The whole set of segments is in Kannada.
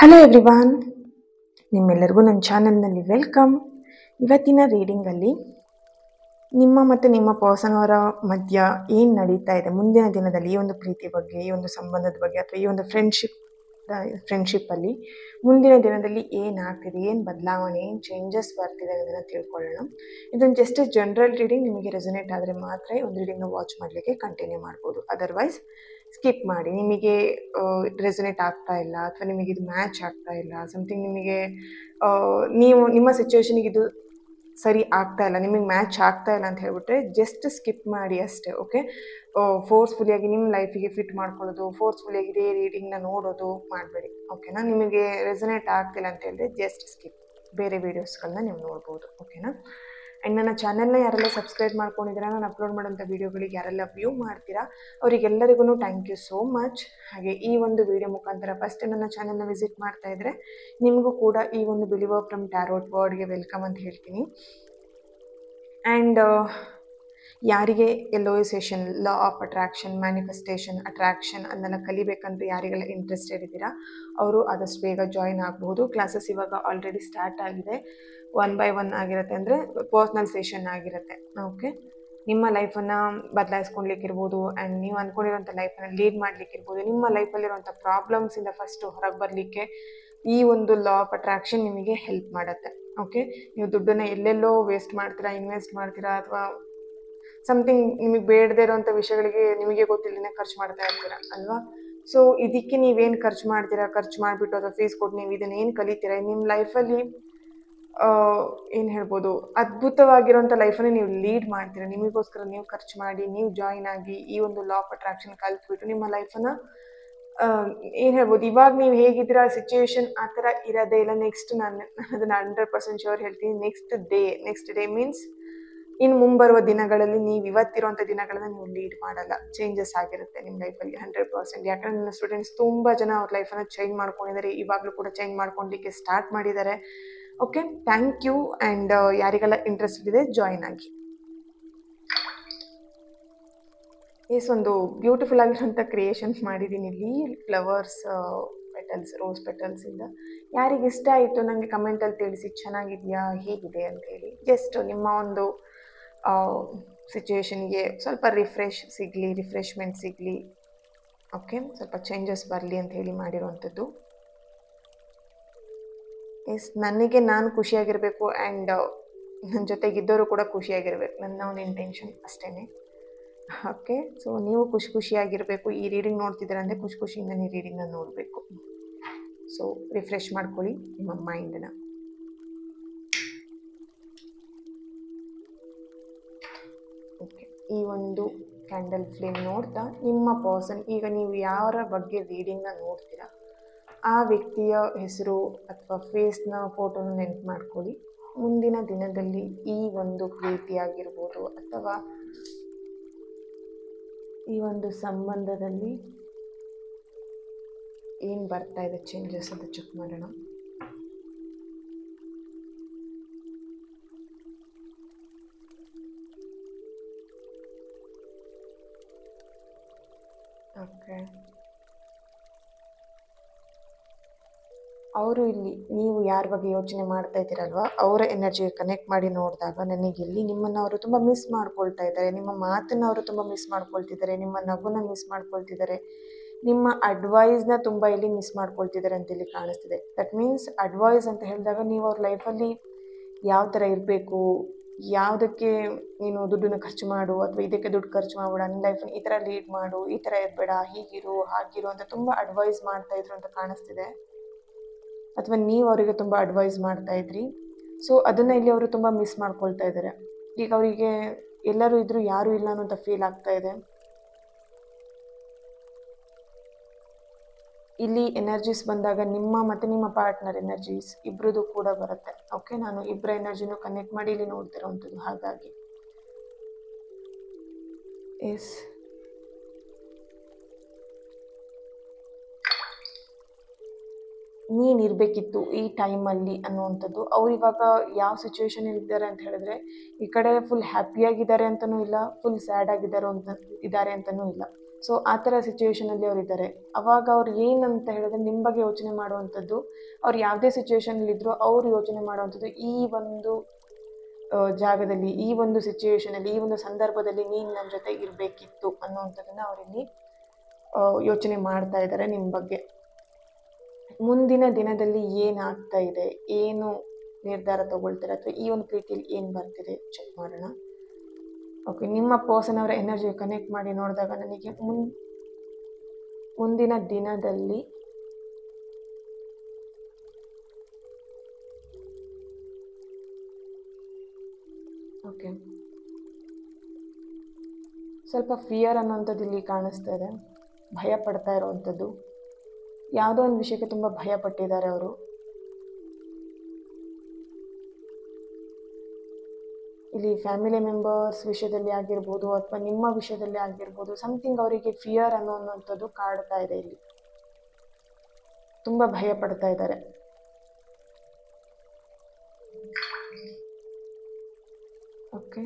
ಹಲೋ ಎವ್ರಿವಾನ್, ನಿಮ್ಮೆಲ್ಲರಿಗೂ ನನ್ನ ಚಾನಲ್ನಲ್ಲಿ ವೆಲ್ಕಮ್. ಇವತ್ತಿನ ರೀಡಿಂಗಲ್ಲಿ ನಿಮ್ಮ ಮತ್ತು ನಿಮ್ಮ ಪರ್ಸನ್ ಅವರ ಮಧ್ಯ ಏನು ನಡೀತಾ ಇದೆ ಮುಂದಿನ ದಿನದಲ್ಲಿ, ಈ ಒಂದು ಪ್ರೀತಿ ಬಗ್ಗೆ, ಈ ಒಂದು ಸಂಬಂಧದ ಬಗ್ಗೆ, ಅಥವಾ ಈ ಒಂದು ಫ್ರೆಂಡ್ಶಿಪ್ಪಲ್ಲಿ ಮುಂದಿನ ದಿನದಲ್ಲಿ ಏನಾಗ್ತಿದೆ, ಏನು ಬದಲಾವಣೆ, ಏನು ಚೇಂಜಸ್ ಬರ್ತಿದೆ ಅನ್ನೋದನ್ನು ತಿಳ್ಕೊಳ್ಳೋಣ. ಇದೊಂದು ಜಸ್ಟ್ ಜನರಲ್ ರೀಡಿಂಗ್. ನಿಮಗೆ ರೆಸೊನೇಟ್ ಆದರೆ ಮಾತ್ರ ಈ ಒಂದು ರೀಡಿಂಗ್ನ ವಾಚ್ ಮಾಡಲಿಕ್ಕೆ ಕಂಟಿನ್ಯೂ ಮಾಡ್ಬೋದು. ಅದರ್ವೈಸ್ ಸ್ಕಿಪ್ ಮಾಡಿ. ನಿಮಗೆ ರೆಸೊನೇಟ್ ಆಗ್ತಾ ಇಲ್ಲ ಅಥವಾ ನಿಮಗೆ ಇದು ಮ್ಯಾಚ್ ಆಗ್ತಾ ಇಲ್ಲ, ಸಮಥಿಂಗ್ ನಿಮಗೆ ನಿಮ್ಮ ಸಿಚುವೇಶನಿಗೆ ಇದು ಸರಿ ಆಗ್ತಾ ಇಲ್ಲ, ನಿಮಗೆ ಮ್ಯಾಚ್ ಆಗ್ತಾ ಇಲ್ಲ ಅಂತ ಹೇಳ್ಬಿಟ್ರೆ ಜಸ್ಟ್ ಸ್ಕಿಪ್ ಮಾಡಿ ಅಷ್ಟೇ. ಓಕೆ, ಫೋರ್ಸ್ಫುಲಿಯಾಗಿ ನಿಮ್ಮ ಲೈಫಿಗೆ ಫಿಟ್ ಮಾಡ್ಕೊಳ್ಳೋದು, ಫೋರ್ಸ್ಫುಲಿಯಾಗಿ ಇದೇ ರೀಡಿಂಗ್ನ ನೋಡೋದು ಮಾಡಬೇಡಿ. ಓಕೆನಾ? ನಿಮಗೆ ರೆಸೊನೇಟ್ ಆಗ್ತಿಲ್ಲ ಅಂತ ಹೇಳಿದ್ರೆ ಜಸ್ಟ್ ಸ್ಕಿಪ್, ಬೇರೆ ವೀಡಿಯೋಸ್ಗಳನ್ನ ನೀವು ನೋಡ್ಬೋದು. ಓಕೆನಾ? ಆ್ಯಂಡ್ ನನ್ನ ಚಾನಲ್ನ ಯಾರೆಲ್ಲ ಸಬ್ಸ್ಕ್ರೈಬ್ ಮಾಡ್ಕೊಂಡಿದ್ದೀರಾ, ನಾನು ಅಪ್ಲೋಡ್ ಮಾಡೋಂಥ ವೀಡಿಯೋಗಳಿಗೆ ಯಾರೆಲ್ಲ ವ್ಯೂ ಮಾಡ್ತೀರಾ ಅವರಿಗೆಲ್ಲರಿಗೂ ಥ್ಯಾಂಕ್ ಯು ಸೋ ಮಚ್. ಹಾಗೆ ಈ ಒಂದು ವಿಡಿಯೋ ಮುಖಾಂತರ ಫಸ್ಟ್ ನನ್ನ ಚಾನಲ್ನ ವಿಸಿಟ್ ಮಾಡ್ತಾ ಇದ್ದರೆ ನಿಮಗೂ ಕೂಡ ಈ ಒಂದು ಬಿಲಿವರ್ ಫ್ರಮ್ ಟ್ಯಾರೋಟ್ ವರ್ಡ್ಗೆ ವೆಲ್ಕಮ್ ಅಂತ ಹೇಳ್ತೀನಿ. ಆ್ಯಂಡ್ ಯಾರಿಗೆ ಎಲ್ಲೋ session, law of attraction, manifestation, attraction ಅದನ್ನೆಲ್ಲ ಕಲಿಬೇಕಂತ ಯಾರಿಗೆಲ್ಲ ಇಂಟ್ರೆಸ್ಟೆಡ್ ಇದ್ದೀರಾ ಅವರು ಆದಷ್ಟು ಬೇಗ ಜಾಯಿನ್ ಆಗಬಹುದು. ಕ್ಲಾಸಸ್ ಇವಾಗ ಆಲ್ರೆಡಿ ಸ್ಟಾರ್ಟ್ ಆಗಿದೆ. 1 by 1 ಆಗಿರುತ್ತೆ, ಅಂದರೆ ಪರ್ಸ್ನಲ್ ಸೆಷನ್ ಆಗಿರುತ್ತೆ. ಓಕೆ, ನಿಮ್ಮ ಲೈಫನ್ನು ಬದಲಾಯಿಸ್ಕೊಳ್ಲಿಕ್ಕಿರ್ಬೋದು ಆ್ಯಂಡ್ ನೀವು ಅಂದ್ಕೊಂಡಿರೋಂಥ ಲೈಫನ್ನು ಲೀಡ್ ಮಾಡಲಿಕ್ಕಿರ್ಬೋದು. ನಿಮ್ಮ ಲೈಫಲ್ಲಿರುವಂಥ ಪ್ರಾಬ್ಲಮ್ಸಿಂದ ಫಸ್ಟು ಹೊರಗೆ ಬರಲಿಕ್ಕೆ ಈ ಒಂದು ಲಾ ಆಫ್ ಅಟ್ರಾಕ್ಷನ್ ನಿಮಗೆ ಹೆಲ್ಪ್ ಮಾಡುತ್ತೆ. ಓಕೆ, ನೀವು ದುಡ್ಡನ್ನು ಎಲ್ಲೆಲ್ಲೋ ವೇಸ್ಟ್ ಮಾಡ್ತೀರಾ, ಇನ್ವೆಸ್ಟ್ ಮಾಡ್ತೀರಾ, ಅಥವಾ ಸಮಥಿಂಗ್ ನಿಮಗೆ ಬೇಡದೇ ಇರೋಂಥ ವಿಷಯಗಳಿಗೆ ನಿಮಗೆ ಗೊತ್ತಿಲ್ಲದೇ ಖರ್ಚು ಮಾಡ್ತಾ ಇರ್ತೀರ ಅಲ್ವಾ? ಸೊ ಇದಕ್ಕೆ ನೀವೇನು ಖರ್ಚು ಮಾಡ್ತೀರಾ, ಖರ್ಚು ಮಾಡಿಬಿಟ್ಟು ಅಥವಾ ಫೀಸ್ ಕೊಟ್ಟು ನೀವು ಇದನ್ನು ಏನು ಕಲಿತೀರಾ, ನಿಮ್ಮ ಲೈಫಲ್ಲಿ ಏನು ಹೇಳ್ಬೋದು, ಅದ್ಭುತವಾಗಿರೋಂಥ ಲೈಫನ್ನು ನೀವು ಲೀಡ್ ಮಾಡ್ತೀರಾ. ನಿಮಗೋಸ್ಕರ ನೀವು ಖರ್ಚು ಮಾಡಿ, ನೀವು ಜಾಯಿನ್ ಆಗಿ ಈ ಒಂದು ಲಾ ಆಫ್ ಅಟ್ರಾಕ್ಷನ್ ಕಲಿತ್ಬಿಟ್ಟು ನಿಮ್ಮ ಲೈಫನ್ನು ಏನು ಹೇಳ್ಬೋದು, ಇವಾಗ ನೀವು ಹೇಗಿದ್ದೀರಾ ಸಿಚುವೇಶನ್ ಆ ಥರ ಇರೋದೇ ಇಲ್ಲ. ನೆಕ್ಸ್ಟ್ ನಾನು ಅದನ್ನು 100% ಶ್ಯೂರ್ ಹೇಳ್ತೀನಿ. ನೆಕ್ಸ್ಟ್ ಡೇ ಮೀನ್ಸ್ ಇನ್ನು ಮುಂಬರುವ ದಿನಗಳಲ್ಲಿ ನೀವು ಇವತ್ತಿರುವಂಥ ದಿನಗಳನ್ನು ನೀವು ಲೀಡ್ ಮಾಡಲ್ಲ, ಚೇಂಜಸ್ ಆಗಿರುತ್ತೆ ನಿಮ್ಮ ಲೈಫಲ್ಲಿ 100%. ಯಾಕಂದರೆ ನನ್ನ ಸ್ಟೂಡೆಂಟ್ಸ್ ತುಂಬ ಜನ ಅವ್ರ ಲೈಫನ್ನು ಚೇಂಜ್ ಮಾಡ್ಕೊಂಡಿದ್ದಾರೆ, ಇವಾಗಲೂ ಕೂಡ ಚೇಂಜ್ ಮಾಡ್ಕೊಳ್ಲಿಕ್ಕೆ ಸ್ಟಾರ್ಟ್ ಮಾಡಿದ್ದಾರೆ. Okay, thank you. ಆ್ಯಂಡ್ ಯಾರಿಗೆಲ್ಲ ಇಂಟ್ರೆಸ್ಟ್ ಇದೆ ಜಾಯಿನ್ ಆಗಿ. ಒಂದು ಬ್ಯೂಟಿಫುಲ್ ಆಗಿರೋಂಥ ಕ್ರಿಯೇಷನ್ಸ್ ಮಾಡಿದ್ದೀನಿ ಇಲ್ಲಿ, ಫ್ಲವರ್ಸ್ ಪೆಟಲ್ಸ್, ರೋಸ್ ಪೆಟಲ್ಸಿಂದ. ಯಾರಿಗೆ ಇಷ್ಟ ಆಯಿತು ನನಗೆ ಕಮೆಂಟಲ್ಲಿ ತಿಳಿಸಿ, ಚೆನ್ನಾಗಿದೆಯಾ, ಹೇಗಿದೆ ಅಂತೇಳಿ. ಜಸ್ಟ್ ನಿಮ್ಮ ಒಂದು ಸಿಚುವೇಶನ್ಗೆ ಸ್ವಲ್ಪ ರಿಫ್ರೆಶ್ಮೆಂಟ್ ಸಿಗಲಿ, ಓಕೆ, ಸ್ವಲ್ಪ ಚೇಂಜಸ್ ಬರಲಿ ಅಂತ ಹೇಳಿ ಮಾಡಿರುವಂಥದ್ದು. ನನಗೆ ನಾನು ಖುಷಿಯಾಗಿರಬೇಕು ಆ್ಯಂಡ್ ನನ್ನ ಜೊತೆಗಿದ್ದವರು ಕೂಡ ಖುಷಿಯಾಗಿರ್ಬೇಕು, ನನ್ನ ಒಂದು ಇಂಟೆನ್ಷನ್ ಅಷ್ಟೇ. ಓಕೆ, ಸೊ ನೀವು ಖುಷಿಯಾಗಿರಬೇಕು. ಈ ರೀಡಿಂಗ್ ನೋಡ್ತಿದ್ದೀರ ಅಂದರೆ ಖುಷಿಯಿಂದ ನೀವು ರೀಡಿಂಗ್ನ ನೋಡಬೇಕು. ಸೊ ರಿಫ್ರೆಶ್ ಮಾಡ್ಕೊಳ್ಳಿ ನಿಮ್ಮ ಮೈಂಡನ್ನ. ಓಕೆ, ಈ ಒಂದು ಕ್ಯಾಂಡಲ್ ಫ್ಲೇಮ್ ನೋಡ್ತಾ ನಿಮ್ಮ ಪರ್ಸನ್, ಈಗ ನೀವು ಯಾರ ಬಗ್ಗೆ ರೀಡಿಂಗ್ನ ನೋಡ್ತೀರಾ ಆ ವ್ಯಕ್ತಿಯ ಹೆಸರು ಅಥವಾ ಫೇಸ್ನ ಫೋಟೋನ ನೆನಪು ಮಾಡ್ಕೊಳ್ಳಿ. ಮುಂದಿನ ದಿನದಲ್ಲಿ ಈ ಒಂದು ಪ್ರೀತಿಯಾಗಿರ್ಬೋದು ಅಥವಾ ಈ ಒಂದು ಸಂಬಂಧದಲ್ಲಿ ಏನು ಬರ್ತಾ ಇದೆ ಚೇಂಜಸ್ ಅಂತ ಚೆಕ್ ಮಾಡೋಣ. ಓಕೆ, ಅವರು ಇಲ್ಲಿ ನೀವು ಯಾರ ಬಗ್ಗೆ ಯೋಚನೆ ಮಾಡ್ತಾ ಇದ್ದೀರಲ್ವ ಅವರ ಎನರ್ಜಿಗೆ ಕನೆಕ್ಟ್ ಮಾಡಿ ನೋಡಿದಾಗ ನನಗಿಲ್ಲಿ ನಿಮ್ಮನ್ನು ಅವರು ತುಂಬ ಮಿಸ್ ಮಾಡ್ಕೊಳ್ತಾ ಇದ್ದಾರೆ, ನಿಮ್ಮ ಮಾತನ್ನು ಅವರು ತುಂಬ ಮಿಸ್ ಮಾಡ್ಕೊಳ್ತಿದ್ದಾರೆ, ನಿಮ್ಮ ನಗುನ ಮಿಸ್ ಮಾಡ್ಕೊಳ್ತಿದ್ದಾರೆ, ನಿಮ್ಮ ಅಡ್ವೈಸ್ನ ತುಂಬ ಇಲ್ಲಿ ಮಿಸ್ ಮಾಡ್ಕೊಳ್ತಿದ್ದಾರೆ ಅಂತ ಇಲ್ಲಿ ಕಾಣಿಸ್ತಿದೆ. ದಟ್ ಮೀನ್ಸ್ ಅಡ್ವೈಸ್ ಅಂತ ಹೇಳಿದಾಗ ನೀವು ಅವ್ರ ಲೈಫಲ್ಲಿ ಯಾವ ಥರ ಇರಬೇಕು, ಯಾವುದಕ್ಕೆ ನೀನು ದುಡ್ಡನ್ನು ಖರ್ಚು ಮಾಡು ಅಥವಾ ಇದಕ್ಕೆ ದುಡ್ಡು ಖರ್ಚು ಮಾಡಬೇಡ, ನಿಮ್ಮ ಲೈಫನ್ನು ಈ ಥರ ಲೀಡ್ ಮಾಡು, ಈ ಥರ ಇರಬೇಡ, ಹೀಗಿರು ಹಾಗಿರು ಅಂತ ತುಂಬ ಅಡ್ವೈಸ್ ಮಾಡ್ತಾಯಿದ್ರು ಅಂತ ಕಾಣಿಸ್ತಿದೆ. ಅಥವಾ ನೀವು ಅವರಿಗೆ ತುಂಬ ಅಡ್ವೈಸ್ ಮಾಡ್ತಾ ಇದ್ರಿ. ಸೊ ಅದನ್ನು ಇಲ್ಲಿ ಅವರು ತುಂಬ ಮಿಸ್ ಮಾಡ್ಕೊಳ್ತಾ ಇದ್ದಾರೆ. ಈಗ ಅವರಿಗೆ ಎಲ್ಲರೂ ಇದ್ದರೂ ಯಾರೂ ಇಲ್ಲ ಅನ್ನೋಂಥ ಫೀಲ್ ಆಗ್ತಾ ಇದೆ. ಇಲ್ಲಿ ಎನರ್ಜೀಸ್ ಬಂದಾಗ ನಿಮ್ಮ ಮತ್ತು ನಿಮ್ಮ ಪಾರ್ಟ್ನರ್ ಎನರ್ಜೀಸ್ ಇಬ್ಬರದು ಕೂಡ ಬರುತ್ತೆ. ಓಕೆ, ನಾನು ಇಬ್ಬರ ಎನರ್ಜಿನೂ ಕನೆಕ್ಟ್ ಮಾಡಿ ಇಲ್ಲಿ ನೋಡ್ತಿರೋವಂಥದ್ದು. ಹಾಗಾಗಿ ನೀನಿರಬೇಕಿತ್ತು ಈ ಟೈಮಲ್ಲಿ ಅನ್ನುವಂಥದ್ದು. ಅವ್ರು ಇವಾಗ ಯಾವ ಸಿಚುವೇಶನಲ್ಲಿ ಇದ್ದಾರೆ ಅಂತ ಹೇಳಿದ್ರೆ, ಈ ಕಡೆ ಫುಲ್ ಹ್ಯಾಪಿಯಾಗಿದ್ದಾರೆ ಅಂತಲೂ ಇಲ್ಲ, ಫುಲ್ ಸ್ಯಾಡ್ ಇದ್ದಾರೆ ಅಂತಲೂ ಇಲ್ಲ. ಸೊ ಆ ಥರ ಸಿಚುವೇಶನಲ್ಲಿ ಅವರಿದ್ದಾರೆ. ಅವಾಗ ಅವ್ರು ಏನಂತ ಹೇಳಿದ್ರೆ ನಿಮ್ಮ ಬಗ್ಗೆ ಯೋಚನೆ ಮಾಡುವಂಥದ್ದು, ಅವ್ರು ಯಾವುದೇ ಸಿಚುವೇಶನಲ್ಲಿದ್ದರೂ ಅವ್ರು ಯೋಚನೆ ಮಾಡುವಂಥದ್ದು ಈ ಒಂದು ಜಾಗದಲ್ಲಿ, ಈ ಒಂದು ಸಿಚುವೇಶನಲ್ಲಿ, ಈ ಒಂದು ಸಂದರ್ಭದಲ್ಲಿ ನೀನು ನನ್ನ ಜೊತೆ ಇರಬೇಕಿತ್ತು ಅನ್ನೋವಂಥದ್ದನ್ನು ಅವರಿಲ್ಲಿ ಯೋಚನೆ ಮಾಡ್ತಾ ಇದ್ದಾರೆ ನಿಮ್ಮ ಬಗ್ಗೆ. ಮುಂದಿನ ದಿನದಲ್ಲಿ ಏನಾಗ್ತಾ ಇದೆ, ಏನು ನಿರ್ಧಾರ ತಗೊಳ್ತಾರೆ, ಅಥವಾ ಈ ಒಂದು ಪ್ರೀತಿಯಲ್ಲಿ ಏನು ಬರ್ತಿದೆ ಚೆಕ್ ಮಾಡೋಣ. ಓಕೆ, ನಿಮ್ಮ ಪರ್ಸನ್ ಅವರ ಎನರ್ಜಿ ಕನೆಕ್ಟ್ ಮಾಡಿ ನೋಡಿದಾಗ ನನಗೆ ಮುಂದಿನ ದಿನದಲ್ಲಿ ಓಕೆ ಸ್ವಲ್ಪ ಫಿಯರ್ ಅನ್ನೋವಂಥದ್ದು ಇಲ್ಲಿ ಕಾಣಿಸ್ತಾ ಇದೆ. ಭಯ ಪಡ್ತಾ ಇರೋವಂಥದ್ದು, ಯಾವುದೋ ಒಂದು ವಿಷಯಕ್ಕೆ ತುಂಬ ಭಯ ಪಟ್ಟಿದ್ದಾರೆ ಅವರು. ಇಲ್ಲಿ ಫ್ಯಾಮಿಲಿ ಮೆಂಬರ್ಸ್ ವಿಷಯದಲ್ಲಿ ಆಗಿರ್ಬೋದು ಅಥವಾ ನಿಮ್ಮ ವಿಷಯದಲ್ಲಿ ಆಗಿರ್ಬೋದು, ಸಮಥಿಂಗ್ ಅವರಿಗೆ ಫಿಯರ್ ಅನ್ನೋವಂಥದ್ದು ಕಾಡ್ತಾ ಇದೆ. ಇಲ್ಲಿ ತುಂಬ ಭಯ ಪಡ್ತಾ ಇದ್ದಾರೆ. ಓಕೆ,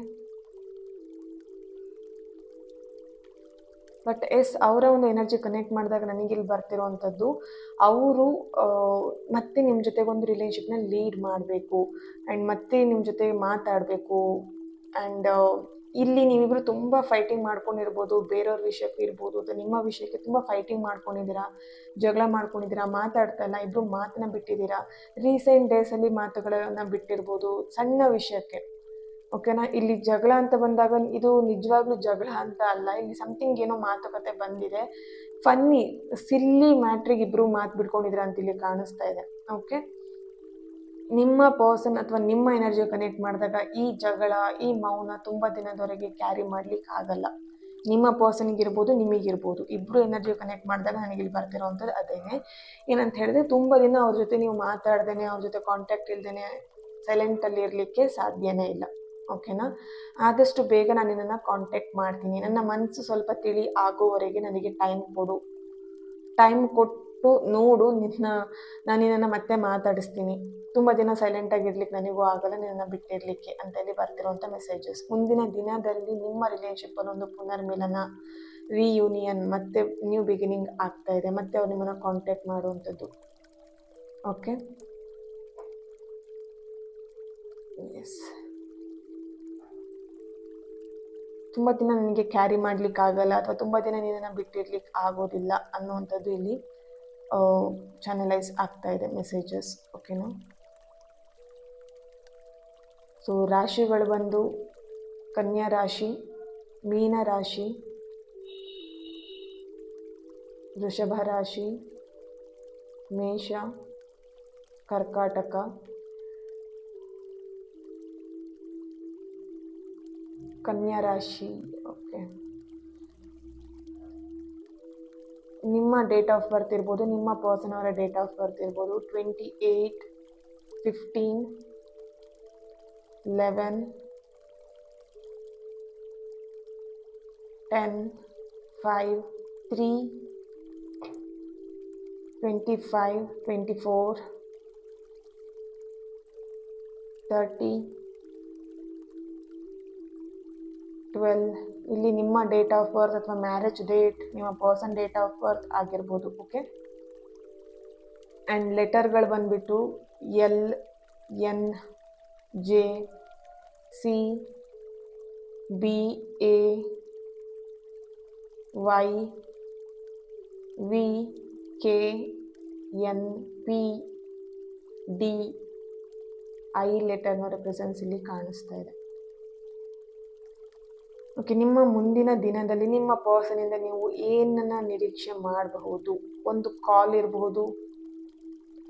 ಬಟ್ ಅವರ ಒಂದು ಎನರ್ಜಿ ಕನೆಕ್ಟ್ ಮಾಡಿದಾಗ ನನಗಿಲ್ಲಿ ಬರ್ತಿರೋವಂಥದ್ದು, ಅವರು ಮತ್ತೆ ನಿಮ್ಮ ಜೊತೆಗೆ ಒಂದು ರಿಲೇಶನ್ಶಿಪ್ನ ಲೀಡ್ ಮಾಡಬೇಕು ಆ್ಯಂಡ್ ಮತ್ತೆ ನಿಮ್ಮ ಜೊತೆ ಮಾತಾಡಬೇಕು. ಆ್ಯಂಡ್ ಇಲ್ಲಿ ನೀವಿಬ್ಬರು ತುಂಬ ಫೈಟಿಂಗ್ ಮಾಡ್ಕೊಂಡಿರ್ಬೋದು, ಬೇರೆಯವ್ರ ವಿಷಯಕ್ಕೆ ಇರ್ಬೋದು ಅಥವಾ ನಿಮ್ಮ ವಿಷಯಕ್ಕೆ ತುಂಬ ಫೈಟಿಂಗ್ ಮಾಡ್ಕೊಂಡಿದ್ದೀರಾ, ಜಗಳ ಮಾಡ್ಕೊಂಡಿದ್ದೀರಾ, ಮಾತಾಡ್ತಾ ಇಲ್ಲ, ಇಬ್ಬರು ಮಾತನ್ನ ಬಿಟ್ಟಿದ್ದೀರಾ. ರೀಸೆಂಟ್ ಡೇಸಲ್ಲಿ ಮಾತುಗಳನ್ನ ಬಿಟ್ಟಿರ್ಬೋದು ಸಣ್ಣ ವಿಷಯಕ್ಕೆ. ಓಕೆನಾ, ಇಲ್ಲಿ ಜಗಳ ಅಂತ ಬಂದಾಗ ಇದು ನಿಜವಾಗ್ಲೂ ಜಗಳ ಅಂತ ಅಲ್ಲ, ಇಲ್ಲಿ ಸಮಥಿಂಗ್ ಏನೋ ಮಾತುಕತೆ ಬಂದಿದೆ. ಫನ್ನಿ ಸಿಲ್ಲಿ ಮ್ಯಾಟ್ರಿಗೆ ಇಬ್ಬರು ಮಾತು ಬಿಡ್ಕೊಂಡಿದ್ದೀರಾ ಅಂತ ಇಲ್ಲಿ ಕಾಣಿಸ್ತಾ ಇದೆ. ಓಕೆ, ನಿಮ್ಮ ಪರ್ಸನ್ ಅಥವಾ ನಿಮ್ಮ ಎನರ್ಜಿ ಕನೆಕ್ಟ್ ಮಾಡಿದಾಗ ಈ ಜಗಳ, ಈ ಮೌನ ತುಂಬ ದಿನದವರೆಗೆ ಕ್ಯಾರಿ ಮಾಡ್ಲಿಕ್ಕೆ ಆಗಲ್ಲ. ನಿಮ್ಮ ಪರ್ಸನ್ಗಿರ್ಬೋದು, ನಿಮಗಿರ್ಬೋದು, ಇಬ್ಬರು ಎನರ್ಜಿ ಕನೆಕ್ಟ್ ಮಾಡಿದಾಗ ನನಗೆ ಇಲ್ಲಿ ಬರ್ತಿರೋವಂಥದ್ದು ಅದೇನೆ. ಏನಂತ ಹೇಳಿದ್ರೆ ತುಂಬ ದಿನ ಅವ್ರ ಜೊತೆ ನೀವು ಮಾತಾಡ್ದೇನೆ, ಅವ್ರ ಜೊತೆ ಕಾಂಟ್ಯಾಕ್ಟ್ ಇಲ್ದೇನೆ ಸೈಲೆಂಟಲ್ಲಿ ಇರಲಿಕ್ಕೆ ಸಾಧ್ಯನೇ ಇಲ್ಲ. ಓಕೆನಾ, ಆದಷ್ಟು ಬೇಗ ನಾನು ನಿನ್ನನ್ನು ಕಾಂಟ್ಯಾಕ್ಟ್ ಮಾಡ್ತೀನಿ. ನನ್ನ ಮನಸ್ಸು ಸ್ವಲ್ಪ ತಿಳಿ ಆಗೋವರೆಗೆ ನನಗೆ ಟೈಮ್ ಕೊಡು, ಟೈಮ್ ಕೊಟ್ಟು ನೋಡು, ನಾನು ನಿನ್ನನ್ನು ಮತ್ತೆ ಮಾತಾಡಿಸ್ತೀನಿ. ತುಂಬ ದಿನ ಸೈಲೆಂಟಾಗಿರ್ಲಿಕ್ಕೆ ನನಗೂ ಆಗಲ್ಲ, ನಿನ್ನನ್ನು ಬಿಟ್ಟಿರಲಿಕ್ಕೆ ಅಂತ ಹೇಳಿ ಬರ್ತಿರೋಂಥ ಮೆಸೇಜಸ್. ಮುಂದಿನ ದಿನದಲ್ಲಿ ನಿಮ್ಮ ರಿಲೇಶನ್ಶಿಪ್ಪಲ್ಲಿ ಒಂದು ಪುನರ್ಮಿಲನ, ರಿಯೂನಿಯನ್, ಮತ್ತೆ ನ್ಯೂ ಬಿಗಿನಿಂಗ್ ಆಗ್ತಾ ಇದೆ. ಮತ್ತೆ ಅವ್ರು ನಿಮ್ಮನ್ನು ಕಾಂಟ್ಯಾಕ್ಟ್ ಮಾಡುವಂಥದ್ದು. ಓಕೆ, ಎಸ್, ತುಂಬ ದಿನ ನನಗೆ ಕ್ಯಾರಿ ಮಾಡ್ಲಿಕ್ಕೆ ಆಗಲ್ಲ ಅಥವಾ ತುಂಬ ದಿನ ನಿನ್ನನ್ನು ಬಿಟ್ಟಿರ್ಲಿಕ್ಕೆ ಆಗೋದಿಲ್ಲ ಅನ್ನುವಂಥದ್ದು ಇಲ್ಲಿ ಚಾನಲೈಸ್ ಆಗ್ತಾ ಇದೆ ಮೆಸೇಜಸ್. ಓಕೆನಾ, ಸೊ ರಾಶಿಗಳು ಬಂದು ಕನ್ಯಾ ರಾಶಿ, ಮೀನ ರಾಶಿ, ವೃಷಭ ರಾಶಿ, ಮೇಷ, ಕರ್ಕಾಟಕ, ಕನ್ಯಾ ರಾಶಿ. ಓಕೆ, ನಿಮ್ಮ ಡೇಟ್ ಆಫ್ ಬರ್ತ್ ಇರ್ಬೋದು, ನಿಮ್ಮ ಪರ್ಸನ್ ಅವರ ಡೇಟ್ ಆಫ್ ಬರ್ತ್ ಇರ್ಬೋದು 28, 15, 11, 10, 5, 3, 25, 24, 30, 12. ಇಲ್ಲಿ ನಿಮ್ಮ ಡೇಟ್ ಆಫ್ ಬರ್ತ್ ಅಥವಾ ಮ್ಯಾರೇಜ್ ಡೇಟ್, ನಿಮ್ಮ ಪರ್ಸನ್ ಡೇಟ್ ಆಫ್ ಬರ್ತ್ ಆಗಿರ್ಬೋದು. ಓಕೆ, ಆ್ಯಂಡ್ ಲೆಟರ್ಗಳು ಬಂದುಬಿಟ್ಟು L, N, J, C, B, A, Y, V, K, N, P, D, I ಲೆಟರ್ನ represents ಇಲ್ಲಿ ಕಾಣಿಸ್ತಾ ಇದೆ. ಓಕೆ, ನಿಮ್ಮ ಮುಂದಿನ ದಿನದಲ್ಲಿ ನಿಮ್ಮ ಪರ್ಸನಿಂದ ನೀವು ಏನನ್ನು ನಿರೀಕ್ಷೆ ಮಾಡಬಹುದು? ಒಂದು ಕಾಲ್ ಇರಬಹುದು,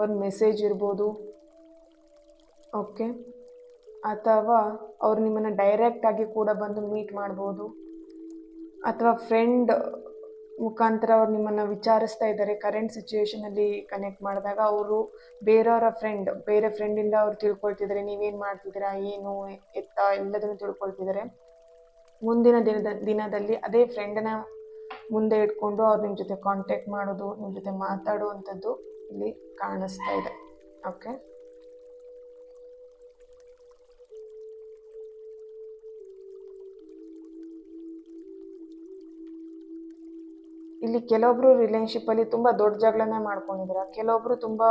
ಒಂದು ಮೆಸೇಜ್ ಇರ್ಬೋದು. ಓಕೆ, ಅಥವಾ ಅವ್ರು ನಿಮ್ಮನ್ನು ಡೈರೆಕ್ಟಾಗಿ ಕೂಡ ಬಂದು ಮೀಟ್ ಮಾಡ್ಬೋದು, ಅಥವಾ ಫ್ರೆಂಡ್ ಮುಖಾಂತರ ಅವ್ರು ನಿಮ್ಮನ್ನು ವಿಚಾರಿಸ್ತಾ ಇದ್ದಾರೆ. ಕರೆಂಟ್ ಸಿಚುವೇಶನಲ್ಲಿ ಕನೆಕ್ಟ್ ಮಾಡಿದಾಗ ಅವರು ಬೇರೆ ಫ್ರೆಂಡಿಂದ ಅವ್ರು ತಿಳ್ಕೊಳ್ತಿದ್ದಾರೆ ನೀವೇನು ಮಾಡ್ತಿದ್ದೀರಾ, ಏನು ಎತ್ತ ಎಲ್ಲದನ್ನು ತಿಳ್ಕೊಳ್ತಿದ್ದಾರೆ. ಮುಂದಿನ ದಿನದಲ್ಲಿ ಅದೇ ಫ್ರೆಂಡನ್ನ ಮುಂದೆ ಇಟ್ಕೊಂಡು ಅವ್ರು ನಿಮ್ಮ ಜೊತೆ ಕಾಂಟ್ಯಾಕ್ಟ್ ಮಾಡೋದು, ನಿಮ್ಮ ಜೊತೆ ಮಾತಾಡುವಂಥದ್ದು ಇಲ್ಲಿ ಕಾಣಿಸ್ತಾ ಇದೆ. ಓಕೆ, ಇಲ್ಲಿ ಕೆಲವೊಬ್ರು ರಿಲೇಶನ್ಶಿಪ್ಪಲ್ಲಿ ತುಂಬ ದೊಡ್ಡ ಜಗಳನೇ ಮಾಡ್ಕೊಂಡಿದ್ದೀರಾ, ಕೆಲವೊಬ್ರು ತುಂಬ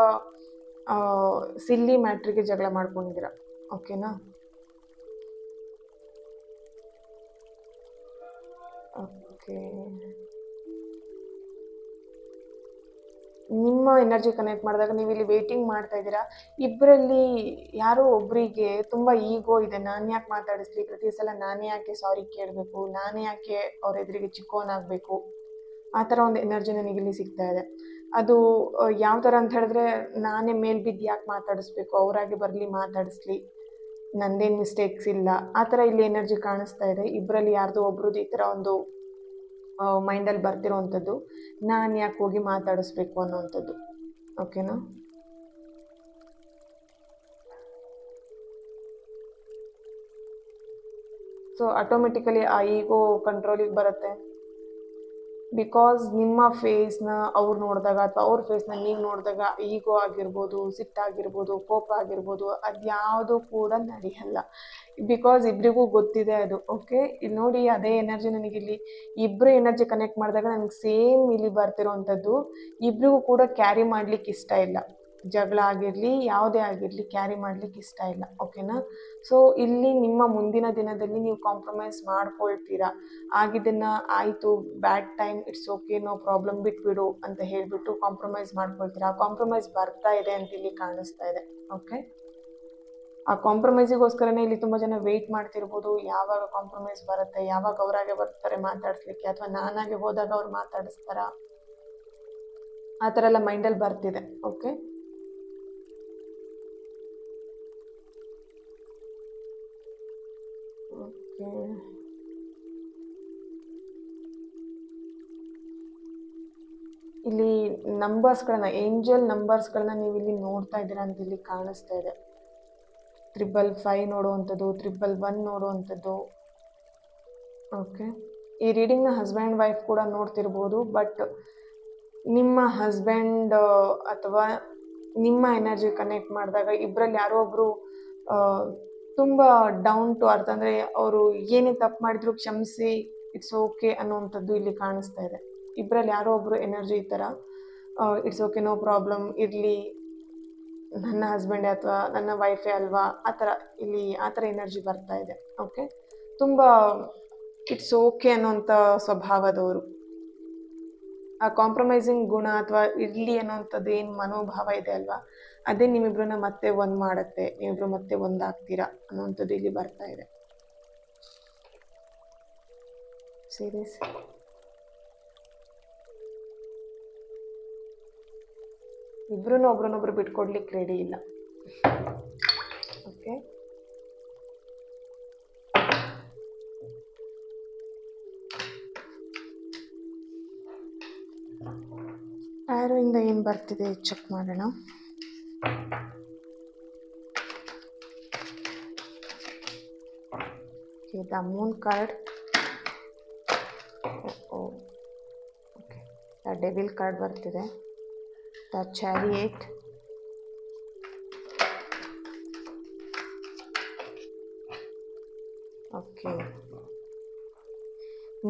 ಸಿಲ್ಲಿ ಮ್ಯಾಟ್ರಿಗೆ ಜಗಳ ಮಾಡ್ಕೊಂಡಿದ್ದೀರಾ. ಓಕೆನಾ? ಓಕೆ, ನಿಮ್ಮ ಎನರ್ಜಿ ಕನೆಕ್ಟ್ ಮಾಡಿದಾಗ ನೀವು ಇಲ್ಲಿ ವೇಟಿಂಗ್ ಮಾಡ್ತಾ ಇದ್ದೀರಾ. ಇಬ್ಬರಲ್ಲಿ ಯಾರೋ ಒಬ್ಬರಿಗೆ ತುಂಬ ಈಗೋ ಇದೆ. ನಾನು ಯಾಕೆ ಮಾತಾಡಿಸ್ಲಿ, ಪ್ರತಿ ಸಲ ನಾನೇ ಯಾಕೆ ಸಾರಿ ಕೇಳಬೇಕು, ನಾನೇ ಯಾಕೆ ಅವ್ರ ಎದುರಿಗೆ ಚಿಕ್ಕವನಾಗಬೇಕು, ಆ ಥರ ಒಂದು ಎನರ್ಜಿ ನನಗಿಲ್ಲಿ ಸಿಗ್ತಾ ಇದೆ. ಅದು ಯಾವ ಥರ ಅಂತ ಹೇಳಿದ್ರೆ, ನಾನೇ ಮೇಲ್ ಬಿದ್ದು ಯಾಕೆ ಮಾತಾಡಿಸ್ಬೇಕು, ಅವರಾಗೆ ಬರಲಿ ಮಾತಾಡಿಸ್ಲಿ, ನಂದೇನು ಮಿಸ್ಟೇಕ್ಸ್ ಇಲ್ಲ, ಆ ಥರ ಇಲ್ಲಿ ಎನರ್ಜಿ ಕಾಣಿಸ್ತಾ ಇದೆ. ಇಬ್ಬರಲ್ಲಿ ಯಾರ್ದೋ ಒಬ್ರದ್ದು ಈ ಥರ ಒಂದು ಮೈಂಡಲ್ಲಿ ಬರ್ತಿರೋವಂಥದ್ದು, ನಾನು ಯಾಕೆ ಹೋಗಿ ಮಾತಾಡಿಸ್ಬೇಕು ಅನ್ನೋವಂಥದ್ದು. ಓಕೆನಾ? ಸೊ ಆಟೋಮೆಟಿಕಲಿ ಆ ಈಗೋ ಕಂಟ್ರೋಲಿಗೆ ಬರುತ್ತೆ. ಬಿಕಾಸ್ ನಿಮ್ಮ ಫೇಸ್ನ ಅವ್ರು ನೋಡಿದಾಗ ಅಥವಾ ಅವ್ರ ಫೇಸ್ನ ನೀವು ನೋಡಿದಾಗ ಈಗೋ ಆಗಿರ್ಬೋದು, ಸಿಟ್ಟಾಗಿರ್ಬೋದು, ಕೋಪ ಆಗಿರ್ಬೋದು, ಅದು ಯಾವುದು ಕೂಡ ನಡೆಯಲ್ಲ. ಬಿಕಾಸ್ ಇಬ್ಬರಿಗೂ ಗೊತ್ತಿದೆ ಅದು. ಓಕೆ, ಇಲ್ಲಿ ನೋಡಿ, ಅದೇ ಎನರ್ಜಿ ನನಗಿಲ್ಲಿ ಇಬ್ಬರು ಎನರ್ಜಿ ಕನೆಕ್ಟ್ ಮಾಡಿದಾಗ ನನಗೆ ಸೇಮ್ ಇಲ್ಲಿ ಬರ್ತಿರೋವಂಥದ್ದು. ಇಬ್ಬರಿಗೂ ಕೂಡ ಕ್ಯಾರಿ ಮಾಡ್ಲಿಕ್ಕೆ ಇಷ್ಟ ಇಲ್ಲ. ಜಗಳ ಆಗಿರಲಿ, ಯಾವುದೇ ಆಗಿರಲಿ, ಕ್ಯಾರಿ ಮಾಡ್ಲಿಕ್ಕೆ ಇಷ್ಟ ಇಲ್ಲ. ಓಕೆನಾ? ಸೊ ಇಲ್ಲಿ ನಿಮ್ಮ ಮುಂದಿನ ದಿನದಲ್ಲಿ ನೀವು ಕಾಂಪ್ರಮೈಸ್ ಮಾಡ್ಕೊಳ್ತೀರಾ. ಆಗಿದ್ದನ್ನು ಆಯಿತು, bad time, it's okay, no problem, ಬಿಟ್ಬಿಡು ಅಂತ ಹೇಳಿಬಿಟ್ಟು ಕಾಂಪ್ರಮೈಸ್ ಮಾಡ್ಕೊಳ್ತೀರಾ. ಆ ಕಾಂಪ್ರಮೈಸ್ ಬರ್ತಾ ಇದೆ ಅಂತ ಇಲ್ಲಿ ಕಾಣಿಸ್ತಾ ಇದೆ. ಓಕೆ, ಆ ಕಾಂಪ್ರಮೈಸಿಗೋಸ್ಕರನೇ ಇಲ್ಲಿ ತುಂಬ ಜನ ವೆಯ್ಟ್ ಮಾಡ್ತಿರ್ಬೋದು. ಯಾವಾಗ ಕಾಂಪ್ರಮೈಸ್ ಬರುತ್ತೆ, ಯಾವಾಗ ಅವರಾಗೆ ಬರ್ತಾರೆ ಮಾತಾಡಿಸ್ಲಿಕ್ಕೆ, ಅಥವಾ ನಾನಾಗೆ ಹೋದಾಗ ಅವ್ರು ಮಾತಾಡಿಸ್ತಾರ, ಆ ಥರ ಎಲ್ಲ ಮೈಂಡಲ್ಲಿ ಬರ್ತಿದೆ. ಓಕೆ, ಓಕೆ, ಇಲ್ಲಿ ನಂಬರ್ಸ್ಗಳನ್ನ, ಏಂಜಲ್ ನಂಬರ್ಸ್ಗಳನ್ನ ನೀವು ಇಲ್ಲಿ ನೋಡ್ತಾ ಇದ್ದೀರಾ ಅಂತ ಇಲ್ಲಿ ಕಾಣಿಸ್ತಾ ಇದೆ. 555 ನೋಡುವಂಥದ್ದು, 111 ನೋಡುವಂಥದ್ದು. ಓಕೆ, ಈ ರೀಡಿಂಗ್ನ ಹಸ್ಬೆಂಡ್ ವೈಫ್ ಕೂಡ ನೋಡ್ತಿರ್ಬೋದು. ಬಟ್ ನಿಮ್ಮ ಹಸ್ಬೆಂಡ್ ಅಥವಾ ನಿಮ್ಮ ಎನರ್ಜಿ ಕನೆಕ್ಟ್ ಮಾಡಿದಾಗ ಇಬ್ಬರಲ್ಲಿ ಯಾರೋ ಒಬ್ಬರು ತುಂಬ ಡೌನ್ ಟು ಅರ್ತ್, ಅಂದರೆ ಅವರು ಏನೇ ತಪ್ಪು ಮಾಡಿದ್ರು ಕ್ಷಮಿಸಿ, ಇಟ್ಸ್ ಓಕೆ ಅನ್ನೋವಂಥದ್ದು ಇಲ್ಲಿ ಕಾಣಿಸ್ತಾ ಇದೆ. ಇಬ್ಬರಲ್ಲಿ ಯಾರೋ ಒಬ್ಬರು ಎನರ್ಜಿ ಈ ಥರ, ಇಟ್ಸ್ ಓಕೆ, ನೋ ಪ್ರಾಬ್ಲಮ್, ಇರಲಿ, ನನ್ನ ಹಸ್ಬೆಂಡೇ ಅಥವಾ ನನ್ನ ವೈಫೇ ಅಲ್ವಾ, ಆ ಥರ ಇಲ್ಲಿ ಆ ಥರ ಎನರ್ಜಿ ಬರ್ತಾ ಇದೆ. ಓಕೆ, ತುಂಬ ಇಟ್ಸ್ ಓಕೆ ಅನ್ನೋಂಥ ಸ್ವಭಾವದವರು. ಆ ಕಾಂಪ್ರಮೈಸಿಂಗ್ ಗುಣ ಅಥವಾ ಇರಲಿ ಅನ್ನೋವಂಥದ್ದು ಏನು ಮನೋಭಾವ ಇದೆ ಅಲ್ವಾ, ಅದೇ ನಿಮ್ಮಿಬ್ರನ್ನ ಮತ್ತೆ ಒಂದು ಮಾಡುತ್ತೆ, ನೀವಿಬ್ರು ಮತ್ತೆ ಒಂದಾಗ್ತೀರಾ ಅನ್ನೋವಂಥದ್ದು ಇಲ್ಲಿ ಬರ್ತಾ ಇದೆ. ಸೀರಿಯಸ್, ಇಬ್ರು ಒಬ್ರನ್ನೊಬ್ರು ಬಿಟ್ಕೊಡ್ಲಿಕ್ಕೆ ರೆಡಿ ಇಲ್ಲ. ಓಕೆ, ಆ್ಯರೋಯಿಂದ ಏನು ಬರ್ತಿದೆ ಚೆಕ್ ಮಾಡೋಣ. Okay, the moon card. Okay, the devil card ಬರ್ತಿದೆ. ದ ಚಾರಿಯೇಟ್, ಓಕೆ,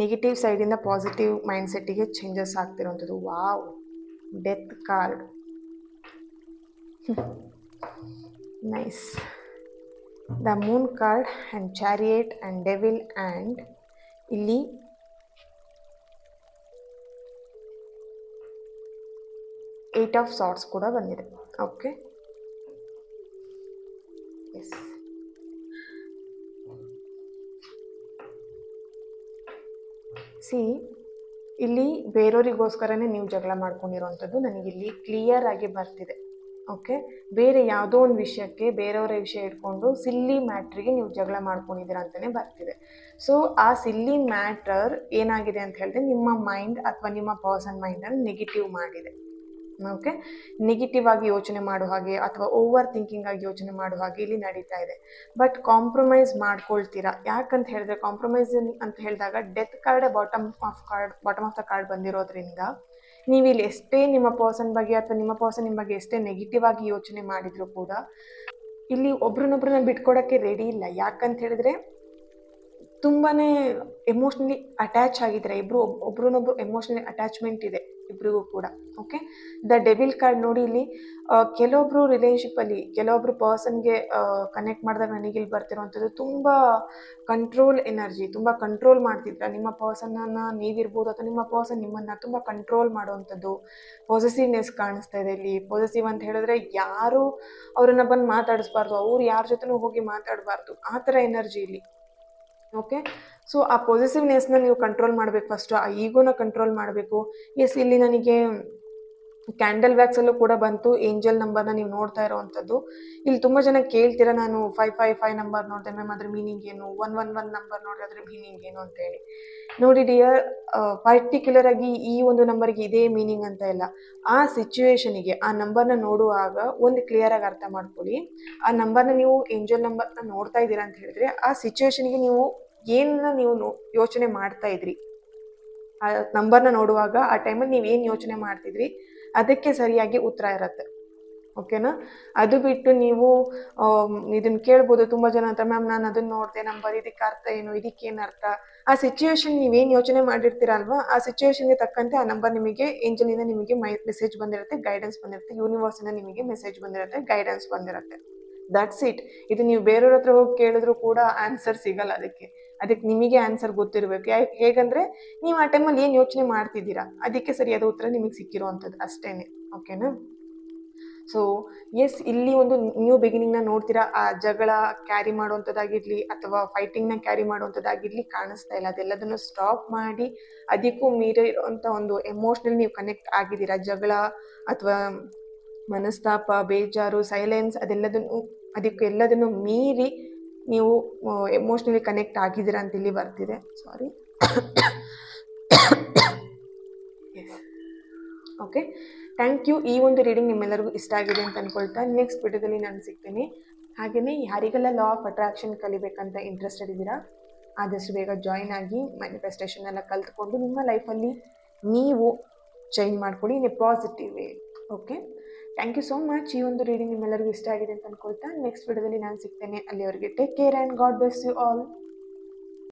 ನೆಗೆಟಿವ್ ಸೈಡಿಂದ ಪಾಸಿಟಿವ್ ಮೈಂಡ್ ಸೆಟ್ಟಿಗೆ ಚೇಂಜಸ್ ಆಗ್ತಿರೋವಂಥದ್ದು. Wow, death card, nice. The moon card and chariot and devil, and ಇಲ್ಲಿ ಏಟ್ ಆಫ್ ಸಾರ್ಟ್ಸ್ ಕೂಡ ಬಂದಿದೆ. Okay, S. ಸಿ, ಇಲ್ಲಿ ಬೇರೆಯವರಿಗೋಸ್ಕರನೇ ನೀವು ಜಗಳ ಮಾಡ್ಕೊಂಡಿರೋವಂಥದ್ದು ನನಗಿಲ್ಲಿ ಕ್ಲಿಯರ್ ಆಗಿ ಬರ್ತಿದೆ. ಓಕೆ, ಬೇರೆ ಯಾವುದೋ ಒಂದು ವಿಷಯಕ್ಕೆ ಬೇರೆಯವರ ವಿಷಯ ಇಟ್ಕೊಂಡು ಸಿಲ್ಲಿ ಮ್ಯಾಟ್ರಿಗೆ ನೀವು ಜಗಳ ಮಾಡ್ಕೊಂಡಿದ್ದೀರಾ ಅಂತಲೇ ಬರ್ತಿದೆ. ಸೊ ಆ ಸಿಲ್ಲಿ ಮ್ಯಾಟರ್ ಏನಾಗಿದೆ ಅಂತ ಹೇಳಿದ್ರೆ, ನಿಮ್ಮ ಮೈಂಡ್ ಅಥವಾ ನಿಮ್ಮ ಪರ್ಸನ್ ಮೈಂಡನ್ನು ನೆಗೆಟಿವ್ ಮಾಡಿದೆ. ಓಕೆ, ನೆಗೆಟಿವ್ ಆಗಿ ಯೋಚನೆ ಮಾಡೋ ಹಾಗೆ ಅಥವಾ ಓವರ್ ಥಿಂಕಿಂಗ್ ಆಗಿ ಯೋಚನೆ ಮಾಡೋ ಹಾಗೆ ಇಲ್ಲಿ ನಡೀತಾ ಇದೆ. ಬಟ್ ಕಾಂಪ್ರಮೈಸ್ ಮಾಡ್ಕೊಳ್ತೀರಾ. ಯಾಕಂತ ಹೇಳಿದ್ರೆ, ಕಾಂಪ್ರಮೈಸ್ ಅಂತ ಹೇಳಿದಾಗ ಡೆತ್ ಕಾರ್ಡೇ ಬಾಟಮ್ ಆಫ್ ದ ಕಾರ್ಡ್ ಬಂದಿರೋದ್ರಿಂದ, ನೀವು ಇಲ್ಲಿ ಎಷ್ಟೇ ನಿಮ್ಮ ಪರ್ಸನ್ ಬಗ್ಗೆ ಅಥವಾ ನಿಮ್ಮ ಪರ್ಸನ್ ನಿಮ್ಮ ಬಗ್ಗೆ ಎಷ್ಟೇ ನೆಗೆಟಿವ್ ಆಗಿ ಯೋಚನೆ ಮಾಡಿದರೂ ಕೂಡ ಇಲ್ಲಿ ಒಬ್ರನ್ನೊಬ್ರನ್ನ ಬಿಟ್ಕೊಡೋಕ್ಕೆ ರೆಡಿ ಇಲ್ಲ. ಯಾಕಂತ ಹೇಳಿದ್ರೆ ತುಂಬಾ ಎಮೋಷ್ನಲಿ ಅಟ್ಯಾಚ್ ಆಗಿದ್ದಾರೆ ಇಬ್ಬರು, ಒಬ್ರನ್ನೊಬ್ರು ಎಮೋಷ್ನಲಿ ಅಟ್ಯಾಚ್ಮೆಂಟ್ ಇದೆ ಇಬ್ರಿಗೂ ಕೂಡ. ಓಕೆ, ದ ಡೆವಿಲ್ ಕಾರ್ಡ್ ನೋಡಿ ಇಲ್ಲಿ ಕೆಲವೊಬ್ರು ರಿಲೇಶನ್ಶಿಪ್ಪಲ್ಲಿ ಕೆಲವೊಬ್ರು ಪರ್ಸನ್ಗೆ ಕನೆಕ್ಟ್ ಮಾಡಿದಾಗ ನನಗೆ ಇಲ್ಲಿ ಬರ್ತಿರೋವಂಥದ್ದು ತುಂಬ ಕಂಟ್ರೋಲ್ ಎನರ್ಜಿ, ತುಂಬ ಕಂಟ್ರೋಲ್ ಮಾಡ್ತಿದ್ರ ನಿಮ್ಮ ಪರ್ಸನ್ನ ನೀವಿರ್ಬೋದು, ಅಥವಾ ನಿಮ್ಮ ಪರ್ಸನ್ ನಿಮ್ಮನ್ನು ತುಂಬ ಕಂಟ್ರೋಲ್ ಮಾಡುವಂಥದ್ದು. ಪಾಸಿಟಿವ್ನೆಸ್ ಕಾಣಿಸ್ತಾ ಇದೆ ಇಲ್ಲಿ. ಪಾಸಿಟಿವ್ ಅಂತ ಹೇಳಿದ್ರೆ ಯಾರು ಅವರನ್ನು ಬಂದು ಮಾತಾಡಿಸ್ಬಾರ್ದು, ಅವ್ರು ಯಾರ ಜೊತೆನೂ ಹೋಗಿ ಮಾತಾಡಬಾರ್ದು, ಆ ಥರ ಎನರ್ಜಿ ಇಲ್ಲಿ. ಓಕೆ, ಸೊ ಆ ಪಾಸಿಟಿವ್ನೆಸ್ನ ನೀವು ಕಂಟ್ರೋಲ್ ಮಾಡಬೇಕು. ಫಸ್ಟು ಆ ಈಗೋನ ಕಂಟ್ರೋಲ್ ಮಾಡಬೇಕು. ಎಸ್, ಇಲ್ಲಿ ನನಗೆ ಕ್ಯಾಂಡಲ್ ವ್ಯಾಕ್ಸಲ್ಲೂ ಕೂಡ ಬಂತು ಏಂಜಲ್ ನಂಬರ್ನ ನೀವು ನೋಡ್ತಾ ಇರೋವಂಥದ್ದು. ಇಲ್ಲಿ ತುಂಬ ಜನ ಕೇಳ್ತೀರಾ, ನಾನು 555 ನಂಬರ್ ನೋಡಿದೆ ಮ್ಯಾಮ್, ಅದ್ರ ಮೀನಿಂಗ್ ಏನು, 111 ನಂಬರ್ ನೋಡಿದ್ರೆ ಅದ್ರ ಮೀನಿಂಗ್ ಏನು ಅಂತೇಳಿ. ನೋಡಿ ಡಿಯರ್, ಪರ್ಟಿಕ್ಯುಲರ್ ಆಗಿ ಈ ಒಂದು ನಂಬರ್ಗೆ ಇದೇ ಮೀನಿಂಗ್ ಅಂತ ಇಲ್ಲ. ಆ ಸಿಚುವೇಶನಿಗೆ ಆ ನಂಬರ್ನ ನೋಡುವಾಗ ಒಂದು ಕ್ಲಿಯರ್ ಆಗಿ ಅರ್ಥ ಮಾಡ್ಕೊಳ್ಳಿ. ಆ ನಂಬರ್ನ ನೀವು ಏಂಜಲ್ ನಂಬರ್ನ ನೋಡ್ತಾ ಇದ್ದೀರಾ ಅಂತ ಹೇಳಿದ್ರೆ ಆ ಸಿಚುವೇಶನ್ಗೆ ನೀವು ಏನನ್ನ ನೀವು ಯೋಚನೆ ಮಾಡ್ತಾ ಇದ್ರಿ, ಆ ನಂಬರ್ನ ನೋಡುವಾಗ ಆ ಟೈಮಲ್ಲಿ ನೀವು ಏನು ಯೋಚನೆ ಮಾಡ್ತಿದ್ರಿ ಅದಕ್ಕೆ ಸರಿಯಾಗಿ ಉತ್ತರ ಇರುತ್ತೆ. ಓಕೆನಾ? ಅದು ಬಿಟ್ಟು ನೀವು ಇದನ್ನು ಕೇಳ್ಬೋದು ತುಂಬ ಜನ ಅಂತ, ಮ್ಯಾಮ್ ನಾನು ಅದನ್ನು ನೋಡಿದೆ ನಂಬರ್, ಇದಕ್ಕೆ ಅರ್ಥ ಏನು, ಇದಕ್ಕೇನು ಅರ್ಥ? ಆ ಸಿಚುವೇಶನ್ ನೀವೇನು ಯೋಚನೆ ಮಾಡಿರ್ತೀರ ಅಲ್ವಾ, ಆ ಸಿಚುವೇಶನ್ಗೆ ತಕ್ಕಂತೆ ಆ ನಂಬರ್ ನಿಮಗೆ ಏಂಜಲಿಂದ ನಿಮಗೆ ಮೆಸೇಜ್ ಬಂದಿರುತ್ತೆ, ಗೈಡೆನ್ಸ್ ಬಂದಿರುತ್ತೆ, ಯೂನಿವರ್ಸಿಂದ ನಿಮಗೆ ಮೆಸೇಜ್ ಬಂದಿರುತ್ತೆ, ಗೈಡೆನ್ಸ್ ಬಂದಿರುತ್ತೆ. That's it. ಇದು ನೀವು ಬೇರೆಯವ್ರ ಹತ್ರ ಹೋಗಿ ಕೇಳಿದ್ರು ಕೂಡ ಆನ್ಸರ್ ಸಿಗಲ್ಲ. ಅದಕ್ಕೆ ನಿಮಗೆ ಆನ್ಸರ್ ಗೊತ್ತಿರಬೇಕು. ಹೇಗಂದ್ರೆ ನೀವು ಆ ಟೈಮಲ್ಲಿ ಏನು ಯೋಚನೆ ಮಾಡ್ತಿದ್ದೀರಾ ಅದಕ್ಕೆ ಸರಿಯಾದ ಉತ್ತರ ನಿಮಗೆ ಸಿಕ್ಕಿರುವಂಥದ್ದು ಅಷ್ಟೇನೆ. ಓಕೆನಾ? ಸೊ ಎಸ್, ಇಲ್ಲಿ ಒಂದು ನ್ಯೂ ಬಿಗಿನಿಂಗ್ನ ನೋಡ್ತೀರಾ. ಆ ಜಗಳ ಕ್ಯಾರಿ ಮಾಡುವಂಥದ್ದಾಗಿರಲಿ ಅಥವಾ ಫೈಟಿಂಗ್ನ ಕ್ಯಾರಿ ಮಾಡುವಂಥದ್ದಾಗಿರಲಿ ಕಾಣಿಸ್ತಾ ಇಲ್ಲ. ಅದೆಲ್ಲದನ್ನು ಸ್ಟಾಪ್ ಮಾಡಿ ಅದಕ್ಕೂ ಮೀರಿರುವಂಥ ಒಂದು ಎಮೋಷ್ನಲ್ ನೀವು ಕನೆಕ್ಟ್ ಆಗಿದ್ದೀರಾ. ಜಗಳ ಅಥವಾ ಮನಸ್ತಾಪ, ಬೇಜಾರು, ಸೈಲೆನ್ಸ್, ಅದಕ್ಕೆಲ್ಲದನ್ನು ಮೀರಿ ನೀವು ಎಮೋಷ್ನಲಿ ಕನೆಕ್ಟ್ ಆಗಿದ್ದೀರಾ ಅಂತ ಇಲ್ಲಿ ಬರ್ತಿದೆ. ಸಾರಿ. Okay, thank you. ಈ ಒಂದು ರೀಡಿಂಗ್ ನಿಮ್ಮೆಲ್ಲರಿಗೂ ಇಷ್ಟ ಆಗಿದೆ ಅಂತ ಅಂದ್ಕೊಳ್ತಾ ನೆಕ್ಸ್ಟ್ ವಿಡಿಯೋದಲ್ಲಿ ನಾನು ಸಿಗ್ತೀನಿ. ಹಾಗೆಯೇ ಯಾರಿಗೆಲ್ಲ ಲಾ ಆಫ್ ಅಟ್ರಾಕ್ಷನ್ ಕಲಿಬೇಕಂತ ಇಂಟ್ರೆಸ್ಟೆಡ್ ಇದ್ದೀರಾ ಆದಷ್ಟು ಬೇಗ ಜಾಯಿನ್ ಆಗಿ ಮ್ಯಾನಿಫೆಸ್ಟೇಷನ್ ಎಲ್ಲ ಕಲ್ತ್ಕೊಂಡು ನಿಮ್ಮ ಲೈಫಲ್ಲಿ ನೀವು ಚೇಂಜ್ ಮಾಡ್ಕೊಳ್ಳಿ in a positive way. Okay, thank you so much. ಈ ಒಂದು ರೀಡಿಂಗ್ ನಿಮ್ಮೆಲ್ಲರಿಗೂ ಇಷ್ಟ ಆಗಿದೆ ಅಂತ ಅಂದ್ಕೊಳ್ತಾ ನೆಕ್ಸ್ಟ್ ವಿಡಿಯೋದಲ್ಲಿ ನಾನು ಸಿಗ್ತೇನೆ. ಅಲ್ಲಿವರೆಗೆ take care and God bless you all.